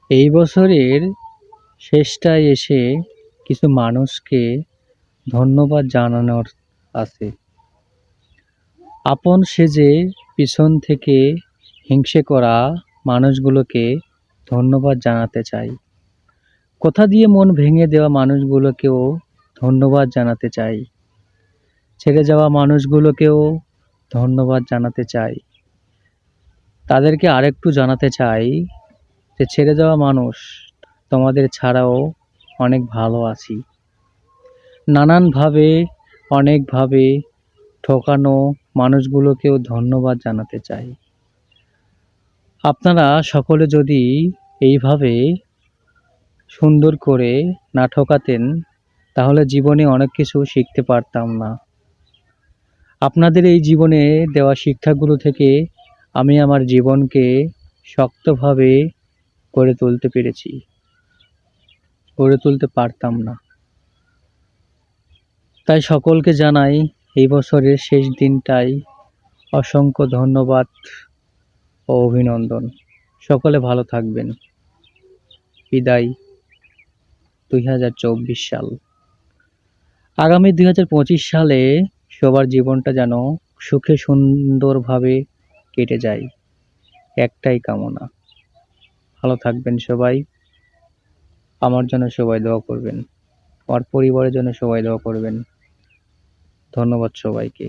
এই বছরের শেষটায় এসে কিছু মানুষকে ধন্যবাদ জানানোর আছে। আপন সেজে পিছন থেকে হিংসে করা মানুষগুলোকে ধন্যবাদ জানাতে চাই। কথা দিয়ে মন ভেঙে দেওয়া মানুষগুলোকেও ধন্যবাদ জানাতে চাই। ছেড়ে যাওয়া মানুষগুলোকেও ধন্যবাদ জানাতে চাই। তাদেরকে আরেকটু জানাতে চাই যে ছেড়ে যাওয়া মানুষ, তোমাদের ছাড়াও অনেক ভালো আছি। নানানভাবে অনেকভাবে ঠকানো মানুষগুলোকেও ধন্যবাদ জানাতে চাই। আপনারা সকলে যদি এইভাবে সুন্দর করে না ঠকাতেন, তাহলে জীবনে অনেক কিছু শিখতে পারতাম না। আপনাদের এই জীবনে দেওয়া শিক্ষাগুলো থেকে আমি আমার জীবনকে শক্তভাবে গড়ে তুলতে পেরেছি, গড়ে তুলতে পারতাম না। তাই সকলকে জানাই এই বছরের শেষ দিনটাই অসংখ্য ধন্যবাদ ও অভিনন্দন। সকলে ভালো থাকবেন। বিদায়। 2024 সাল। আগামী 2025 সালে সবার জীবনটা যেন সুখে সুন্দরভাবে কেটে যায়, একটাই কামনা। ভালো থাকবেন সবাই। আমার জন্য সবাই দোয়া করবেন। আমার পরিবারের জন্য সবাই দোয়া করবেন। ধন্যবাদ সবাইকে।